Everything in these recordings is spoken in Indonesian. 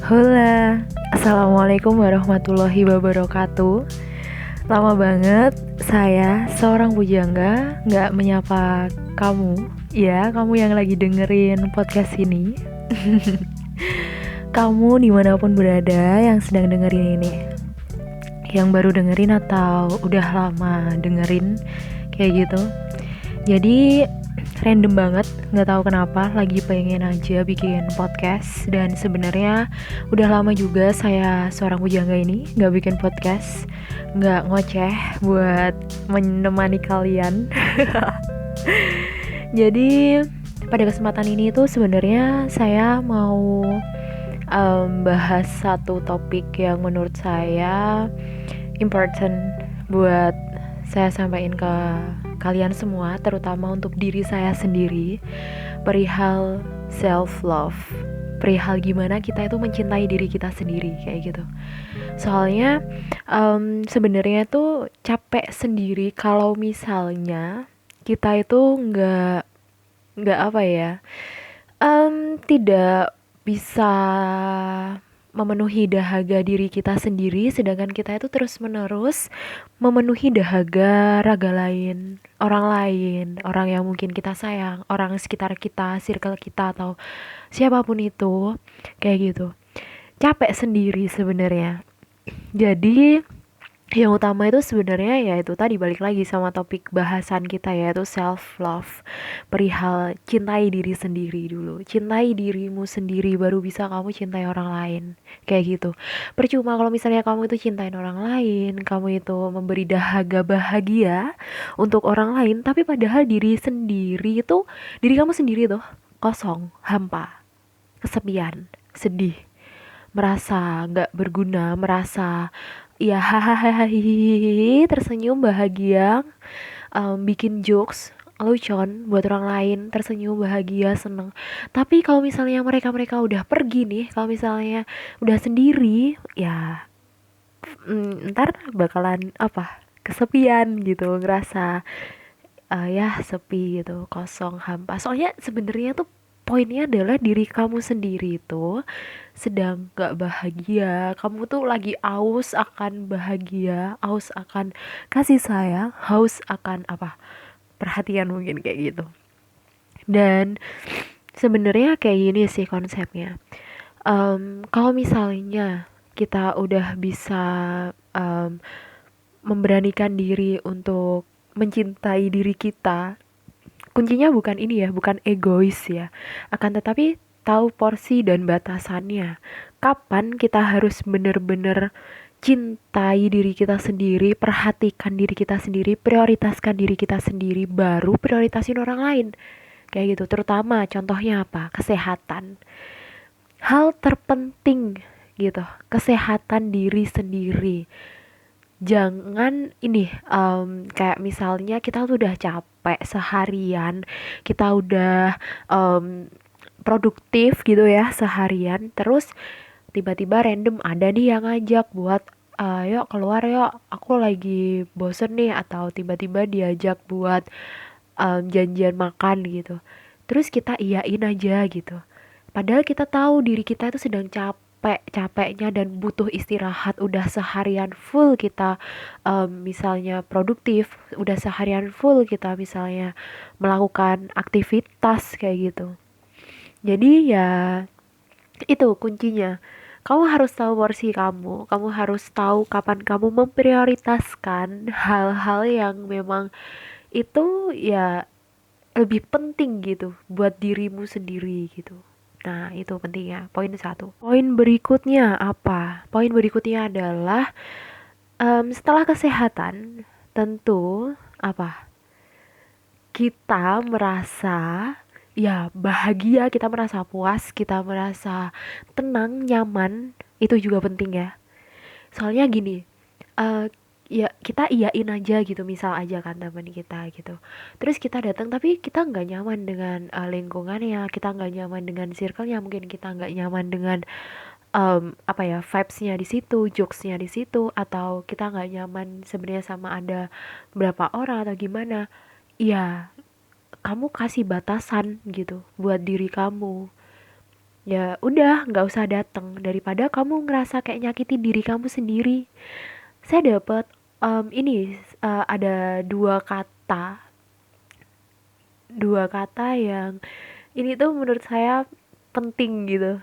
Hola, Assalamualaikum warahmatullahi wabarakatuh. Lama banget saya seorang bujangga nggak menyapa kamu. Ya, kamu yang lagi dengerin podcast ini. Kamu dimanapun berada yang sedang dengerin ini, yang baru dengerin atau udah lama dengerin kayak gitu. Jadi random banget, nggak tahu kenapa lagi pengen aja bikin podcast. Dan sebenarnya udah lama juga saya seorang bujangga ini nggak bikin podcast, nggak ngoceh buat menemani kalian. Jadi pada kesempatan ini tuh sebenarnya saya mau bahas satu topik yang menurut saya important buat saya sampaikan ke kalian semua, terutama untuk diri saya sendiri, perihal self love, perihal gimana kita itu mencintai diri kita sendiri kayak gitu. Soalnya sebenarnya tuh capek sendiri kalau misalnya kita itu nggak apa ya, tidak bisa memenuhi dahaga diri kita sendiri, sedangkan kita itu terus menerus memenuhi dahaga raga lain, orang yang mungkin kita sayang, orang sekitar kita, circle kita atau siapapun itu, kayak gitu. Capek sendiri sebenarnya. Jadi yang utama itu sebenarnya ya itu tadi, balik lagi sama topik bahasan kita, yaitu self love, perihal cintai diri sendiri dulu, cintai dirimu sendiri baru bisa kamu cintai orang lain kayak gitu. Percuma kalau misalnya kamu itu cintain orang lain, kamu itu memberi dahaga bahagia untuk orang lain, tapi padahal diri sendiri itu, diri kamu sendiri tuh kosong, hampa, kesepian, sedih, merasa nggak berguna, merasa ya hahaha tersenyum bahagia, bikin jokes lucon buat orang lain, tersenyum bahagia seneng. Tapi kalau misalnya mereka udah pergi nih, kalau misalnya udah sendiri, ya ntar bakalan apa, kesepian gitu, ngerasa ya sepi gitu, kosong, hampa. Soalnya sebenarnya tuh poinnya adalah diri kamu sendiri itu sedang gak bahagia, kamu tuh lagi aus akan bahagia, aus akan kasih sayang, haus akan apa, perhatian mungkin kayak gitu. Dan sebenarnya kayak gini sih konsepnya. Kalau misalnya kita udah bisa em, memberanikan diri untuk mencintai diri kita, kuncinya bukan ini ya, bukan egois ya, akan tetapi tahu porsi dan batasannya. Kapan kita harus bener-bener cintai diri kita sendiri, perhatikan diri kita sendiri, prioritaskan diri kita sendiri, baru prioritasin orang lain. Kayak gitu, terutama contohnya apa? Kesehatan. Hal terpenting gitu, kesehatan diri sendiri. Jangan ini, kayak misalnya kita tuh udah capek seharian, kita udah produktif gitu ya seharian, terus tiba-tiba random ada nih yang ngajak buat yuk keluar yuk, aku lagi bosen nih, atau tiba-tiba diajak buat janjian makan gitu, terus kita iyain aja gitu, padahal kita tahu diri kita itu sedang capeknya dan butuh istirahat. Udah seharian full kita misalnya produktif, udah seharian full kita misalnya melakukan aktivitas kayak gitu. Jadi ya itu kuncinya. Kamu harus tahu porsi kamu harus tahu kapan kamu memprioritaskan hal-hal yang memang itu ya lebih penting gitu buat dirimu sendiri gitu. Nah, itu pentingnya. Poin satu. Poin berikutnya apa? Poin berikutnya adalah setelah kesehatan, tentu apa? Kita merasa ya bahagia, kita merasa puas, kita merasa tenang, nyaman, itu juga penting ya. Soalnya gini, eh ya kita iyain aja gitu, misal aja kan teman kita gitu, terus kita datang tapi kita nggak nyaman dengan lingkungannya, kita nggak nyaman dengan circle-nya, mungkin kita nggak nyaman dengan apa ya, vibes-nya di situ, jokes-nya di situ, atau kita nggak nyaman sebenarnya sama ada berapa orang atau gimana. Ya kamu kasih batasan gitu buat diri kamu. ya udah nggak usah datang daripada kamu ngerasa kayak nyakiti diri kamu sendiri. Saya dapat ini ada dua kata yang ini tuh menurut saya penting gitu.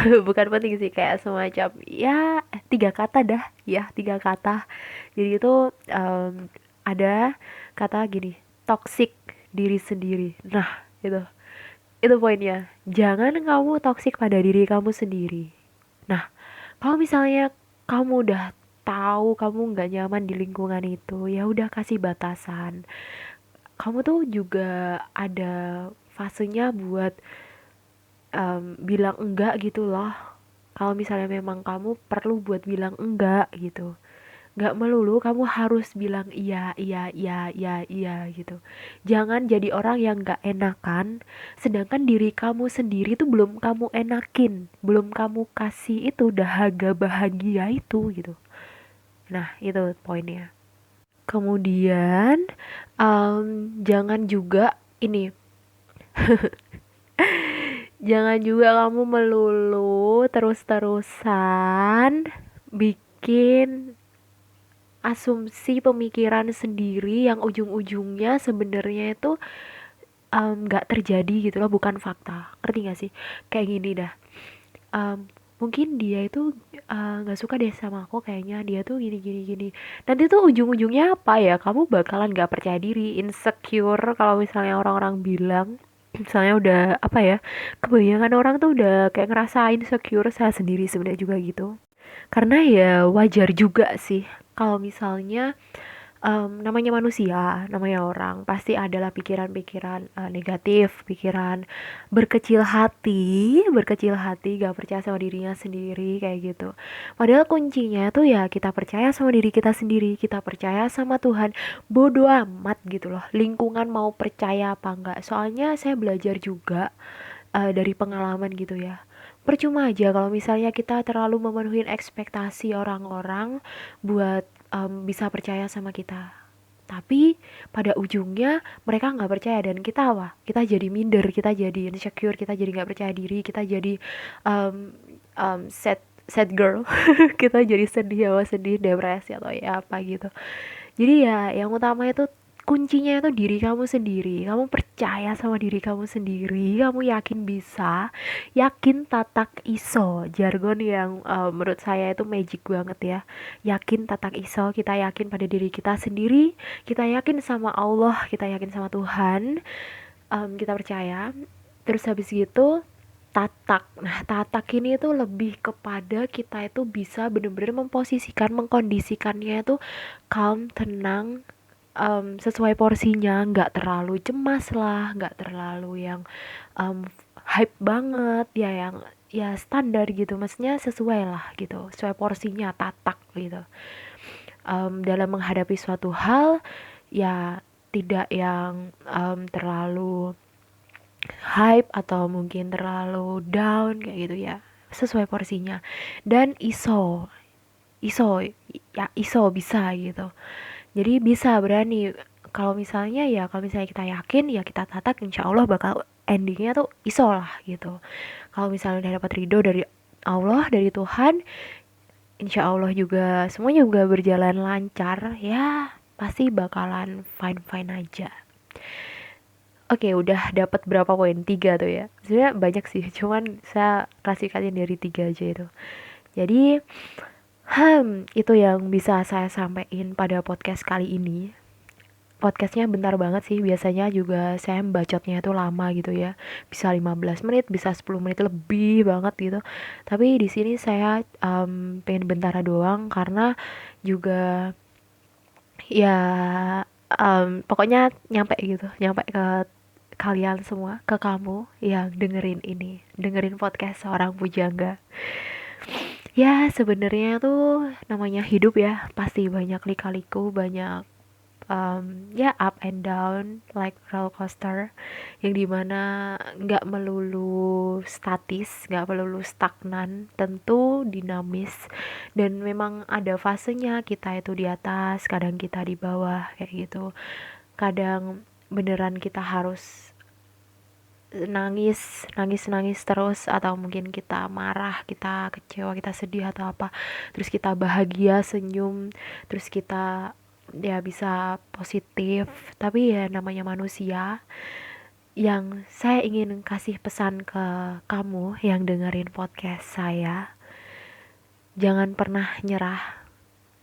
Bukan penting sih, kayak semacam ya tiga kata dah, ya tiga kata. Jadi itu ada kata gini, toxic diri sendiri. Nah itu poinnya. Jangan kamu toxic pada diri kamu sendiri. Nah, kalau misalnya kamu udah tahu kamu nggak nyaman di lingkungan itu, ya udah kasih batasan. Kamu tuh juga ada fasenya buat bilang enggak gitu loh. Kalau misalnya memang kamu perlu buat bilang enggak gitu. Nggak melulu kamu harus bilang iya, iya, iya, iya, iya gitu. Jangan jadi orang yang nggak enakan, sedangkan diri kamu sendiri tuh belum kamu enakin, belum kamu kasih itu dahaga bahagia itu gitu. Nah, itu poinnya. Kemudian, jangan juga ini, jangan juga kamu melulu terus-terusan bikin asumsi pemikiran sendiri yang ujung-ujungnya sebenarnya itu nggak terjadi gitu loh, bukan fakta. Ngerti gak sih? Kayak gini dah. Mungkin dia itu nggak suka deh sama aku, kayaknya dia tuh gini gini gini. Nanti tuh ujung-ujungnya apa ya? Kamu bakalan nggak percaya diri, insecure kalau misalnya orang-orang bilang. Misalnya udah apa ya? Kebanyakan orang tuh udah kayak ngerasa insecure, saya sendiri sebenarnya juga gitu. Karena ya wajar juga sih kalau misalnya namanya manusia, namanya orang, pasti adalah pikiran-pikiran negatif, pikiran berkecil hati, gak percaya sama dirinya sendiri kayak gitu. Padahal kuncinya tuh ya kita percaya sama diri kita sendiri, kita percaya sama Tuhan. Bodoh amat gitu loh, lingkungan mau percaya apa enggak. Soalnya saya belajar juga dari pengalaman gitu ya. Percuma aja kalau misalnya kita terlalu memenuhi ekspektasi orang-orang buat bisa percaya sama kita. Tapi pada ujungnya mereka nggak percaya dan kita apa? Kita jadi minder, kita jadi insecure, kita jadi nggak percaya diri, kita jadi um, sad girl, kita jadi sedih, apa sedih, depresi atau ya apa gitu. Jadi ya yang utama itu kuncinya itu diri kamu sendiri. Kamu percaya sama diri kamu sendiri, kamu yakin bisa, yakin tatak iso, jargon yang menurut saya itu magic banget ya. Yakin tatak iso, kita yakin pada diri kita sendiri, kita yakin sama Allah, kita yakin sama Tuhan, kita percaya. Terus habis gitu tatak. Nah, tatak ini tuh lebih kepada kita itu bisa bener-bener memposisikan, mengkondisikannya itu calm, tenang, sesuai porsinya, nggak terlalu cemas lah, nggak terlalu yang um, hype banget, ya yang ya standar gitu, maksudnya sesuai lah gitu, sesuai porsinya, tatak gitu. Dalam menghadapi suatu hal, ya tidak yang terlalu hype atau mungkin terlalu down kayak gitu ya, sesuai porsinya. Dan iso ya iso bisa gitu, jadi bisa berani kalau misalnya ya kalau misalnya kita yakin ya kita tatak, insya Allah bakal endingnya tuh iso lah gitu. Kalau misalnya udah dapat ridho dari Allah, dari Tuhan, insya Allah juga semuanya juga berjalan lancar ya, pasti bakalan fine fine aja. Oke, udah dapat berapa poin? Tiga tuh ya. Sebenarnya banyak sih, cuman saya klasifikasiin dari tiga aja itu. Jadi, itu yang bisa saya sampaikan pada podcast kali ini. Podcastnya bentar banget sih, biasanya juga saya bacotnya itu lama gitu ya, bisa 15 menit, bisa 10 menit lebih banget gitu. Tapi di sini saya pengen bentar doang karena juga ya pokoknya nyampe gitu, nyampe ke kalian semua, ke kamu yang dengerin ini, dengerin podcast seorang pujangga. Ya sebenarnya tuh namanya hidup ya, pasti banyak lika-liku, banyak ya up and down like roller coaster, yang dimana nggak melulu statis, nggak melulu stagnan, tentu dinamis, dan memang ada fasenya kita itu di atas, kadang kita di bawah kayak gitu. Kadang beneran kita harus nangis terus, atau mungkin kita marah, kita kecewa, kita sedih atau apa, terus kita bahagia, senyum, terus kita ya bisa positif. Tapi ya namanya manusia. Yang saya ingin kasih pesan ke kamu yang dengerin podcast saya, jangan pernah nyerah.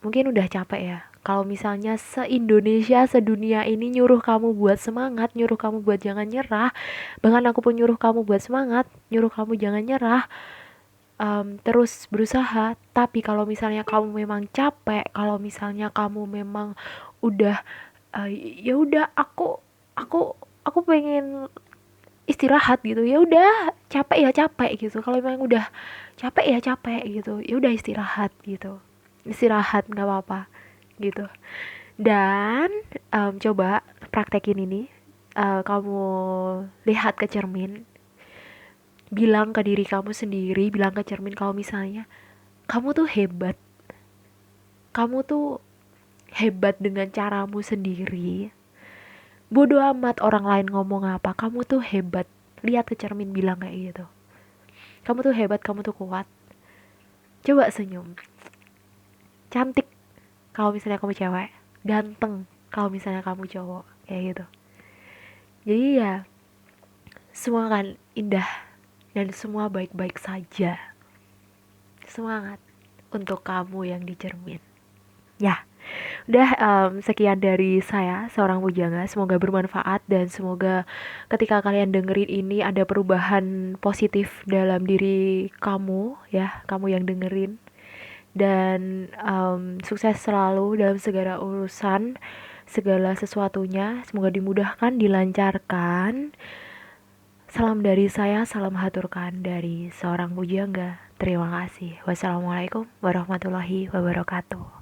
Mungkin udah capek ya, kalau misalnya se-Indonesia, sedunia ini nyuruh kamu buat semangat, nyuruh kamu buat jangan nyerah, bahkan aku pun nyuruh kamu buat semangat, nyuruh kamu jangan nyerah, terus berusaha. Tapi kalau misalnya kamu memang capek, kalau misalnya kamu memang udah, ya udah, aku aku pengen istirahat gitu, ya udah, capek ya capek gitu. Kalau memang udah capek ya capek gitu, ya udah istirahat gitu, istirahat nggak apa-apa gitu. Dan coba praktekin ini. Kamu lihat ke cermin, bilang ke diri kamu sendiri, bilang ke cermin kalau misalnya kamu tuh hebat, kamu tuh hebat dengan caramu sendiri. Bodoh amat orang lain ngomong apa, kamu tuh hebat. Lihat ke cermin, bilang kayak gitu. Kamu tuh hebat, kamu tuh kuat. Coba senyum. Cantik kalau misalnya kamu cewek, ganteng kalau misalnya kamu cowok, kayak gitu. Jadi ya, semua kan indah dan semua baik-baik saja. Semangat untuk kamu yang dicermin. Ya, udah, sekian dari saya, seorang bujangga. Semoga bermanfaat dan semoga ketika kalian dengerin ini ada perubahan positif dalam diri kamu, ya, kamu yang dengerin. Dan sukses selalu dalam segala urusan, segala sesuatunya. Semoga dimudahkan, dilancarkan. Salam dari saya, salam haturkan dari seorang bujangga. Terima kasih. Wassalamualaikum warahmatullahi wabarakatuh.